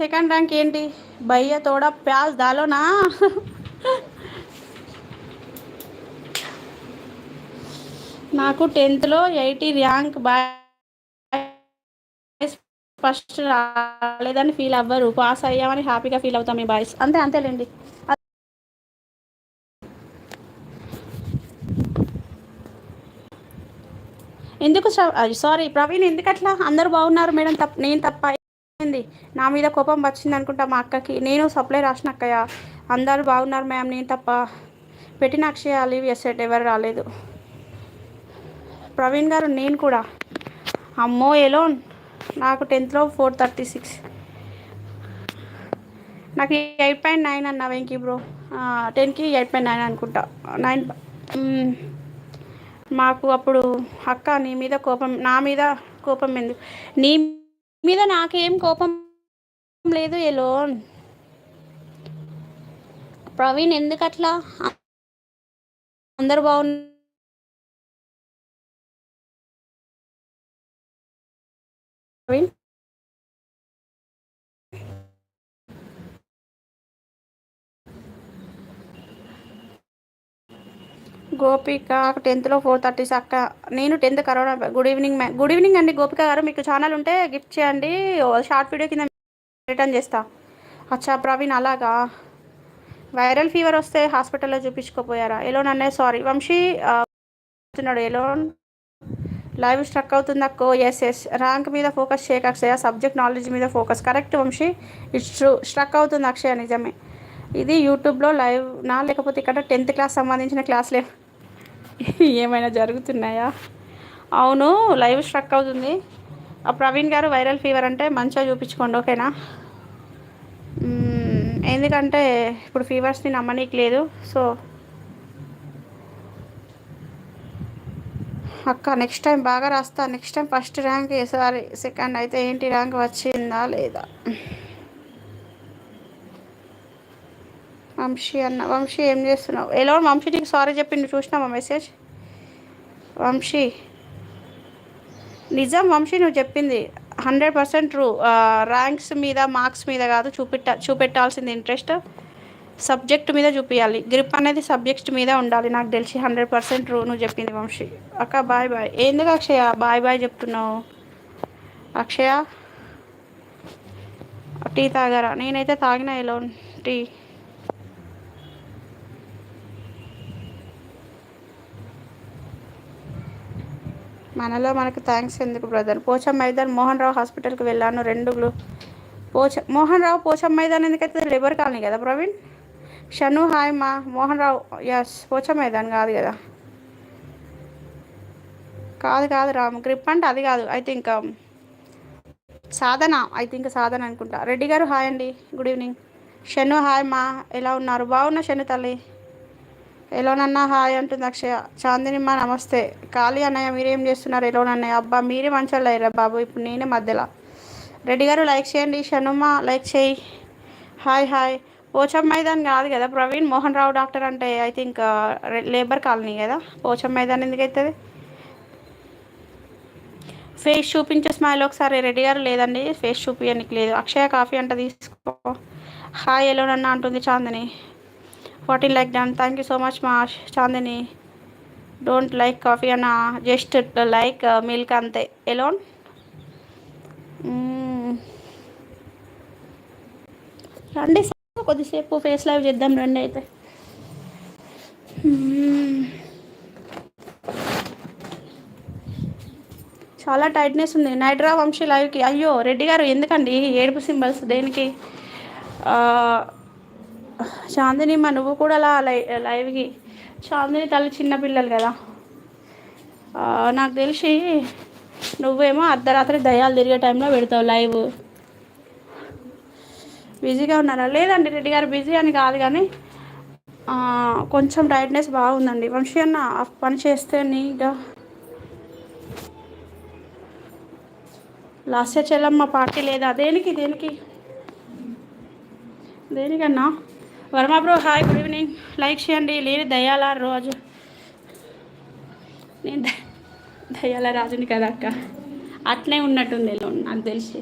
Second rank ఏంటి భయ్య తోడా ప్యాజ్ దాలోనా నాకు 10th లో 80 ర్యాంక్ బాయ్స్ ఫస్ట్ రాలేదని ఫీల్ అవ్వరు, పాస్ అయ్యామని హ్యాపీగా ఫీల్ అవుతాం మీ బాయ్స్. అంతేలేండి. ఎందుకు సారీ ప్రవీణ్, ఎందుకట్లా? అందరూ బాగున్నారు మేడం, నేను తప్ప అయింది? నా మీద కోపం వచ్చింది అనుకుంటా మా అక్కకి. నేను సప్లై రాసిన అక్కయ్య, అందరూ బాగున్నారు మ్యామ్, నేను తప్ప. పెట్టిన అక్షయ లీవ్ ఎస్సెట్ ఎవరు రాలేదు. ప్రవీణ్ గారు నేను కూడా. అమ్మో ఎలోన్. నాకు 10th లో 436. నాకు 8.9 అన్న వెంకీ బ్రో. 10కి 8.9 అనుకుంటా. 9. మాకు అప్పుడు అక్క నీ మీద కోపం, నా మీద కోపం ఎందుకు? నీ మీద నాకేం కోపం లేదు ఎలోన్. ప్రవీణ్ ఎందుకు అట్లా? అందరు బాగున్నారు. ప్రవీణ్ గోపిక 10th లో 430 అక్క. నేను 10th corona. Good evening good evening అండి గోపిక గారు. మీకు ఛానల్ ఉంటే గిఫ్ట్ చేయండి, షార్ట్ వీడియో కింద రిటర్న్ చేస్తా. అచ్చా ప్రవీణ్ అలాగా. వైరల్ ఫీవర్ వస్తే హాస్పిటల్లో చూపించుకోపోయారా? ఎలోన్ అన్నయ్య సారీ. వంశీ చెప్తున్నాడు ఎలోన్ లైవ్ స్ట్రక్ అవుతుంది అక్కో. ఎస్ ర్యాంక్ మీద ఫోకస్ చేయక అక్షయ, సబ్జెక్ట్ నాలెడ్జ్ మీద focus. Correct Vamshi, it's true. Struck అవుతుంది అక్షయ, నిజమే. ఇది యూట్యూబ్లో లైవ్ నా, లేకపోతే ఇక్కడ 10th క్లాస్ సంబంధించిన క్లాసులే ఏమైనా జరుగుతున్నాయా? అవును, లైవ్ స్ట్రక్ అవుతుంది. ప్రవీణ్ గారు వైరల్ ఫీవర్ అంటే మంచిగా చూపించుకోండి, ఓకేనా? ఎందుకంటే ఇప్పుడు ఫీవర్స్ని నమ్మనీకి లేదు. సో అక్క నెక్స్ట్ టైం బాగా రాస్తా. నెక్స్ట్ టైం ఫస్ట్ ర్యాంక్, ఈసారి సెకండ్ అయితే ఏంటి ర్యాంక్ వచ్చిందా లేదా? వంశీ అన్న. వంశీ ఏం చేస్తున్నావు? ఎలా వంశీ నీకు సారీ చెప్పిండు, చూసినావా మెసేజ్? వంశీ నిజం వంశీ, నువ్వు చెప్పింది 100% ట్రూ. ర్యాంక్స్ మీద మార్క్స్ మీద కాదు చూపెట్టాల్సింది ఇంట్రెస్ట్ సబ్జెక్ట్ మీద చూపించాలి. గ్రిప్ అనేది సబ్జెక్ట్ మీద ఉండాలి, నాకు తెలిసి 100% ట్రూ నువ్వు చెప్పింది వంశీ. అక్క బాయ్ బాయ్. ఎందుకు అక్షయ బాయ్ బాయ్ చెప్తున్నావు? అక్షయ టీ తాగారా? నేనైతే తాగిన ఎలోన్ టీ. మనలో మనకు థ్యాంక్స్ ఎందుకు బ్రదర్? పోచం మైదాన్ మోహన్ రావు హాస్పిటల్కి వెళ్ళాను. 2 మోహన్ రావు పోచం మైదాన్ ఎందుకైతే లేబర్ కాలనీ కదా ప్రవీణ్. షను హాయ్ మా. మోహన్ రావు ఎస్, పోచం మైదాన్ కాదు కదా. కాదు రాము. గ్రిప్ అంటే అది కాదు. ఐ థింక్ సాధన అనుకుంటా. రెడ్డి గారు హాయ్ అండి, గుడ్ ఈవినింగ్. షను హాయ్ మా, ఎలా ఉన్నారు? బాగున్నా షను తల్లి. ఎలోనన్నా హాయ్ అంటుంది అక్షయ. చాందినిమ్మ నమస్తే. ఖాళీ అన్నయ్య, మీరేం చేస్తున్నారు? ఎలోనన్నయ్య అబ్బా మీరే మంచిగా లేరా బాబు, ఇప్పుడు నేనే మధ్యలో. రెడ్డి గారు లైక్ చేయండి. షనుమ్మ లైక్ చేయి. హాయ్. పోచం మైదాన్ కాదు కదా ప్రవీణ్. మోహన్ రావు డాక్టర్ అంటే ఐ థింక్ లేబర్ కాలనీ కదా. పోచం మైదాన్ ఎందుకైతుంది? ఫేస్ చూపించే స్మైల్ ఒకసారి. రెడ్డి గారు లేదండి, ఫేస్ చూపించడానికి లేదు. అక్షయ కాఫీ అంట తీసుకో. హాయ్ ఎలోనన్నా అంటుంది Chandini. 14 like done. Thank you so much మా చాందిని. డోంట్ లైక్ కాఫీ అన్న, జస్ట్ లైక్ మిల్క్ అంతే. ఎలోన్ రండి కొద్దిసేపు ఫేస్ లైవ్ చేద్దాం రండి. అయితే చాలా టైట్నెస్ ఉంది. నైట్రా వంశీ లైవ్కి. అయ్యో రెడ్డి గారు ఎందుకండి ఏడుపు సింబల్స్ దేనికి? చాందిని మా నువ్వు కూడా అలా లైవ్కి. చాందిని తల్లి చిన్నపిల్లలు కదా, నాకు తెలిసి నువ్వేమో అర్ధరాత్రి దయ్యాలు తిరిగే టైంలో పెడతావు లైవ్. బిజీగా ఉన్నారా? లేదండి రెడ్డి గారు, బిజీ అని కాదు కానీ కొంచెం టైట్నెస్ బాగుందండి. వంశీ అన్న పని చేస్తే నీగా. లాస్ట్ చెల్లమ్మ పార్టీ లేదా? దేనికన్నా? Varma bro hi, good evening. Like చేయండి. లేని దయ్యాల రోజు. నేను దయ్యాల రాజుని కదా అక్క, అట్లనే ఉన్నట్టుంది నాకు తెలిసి.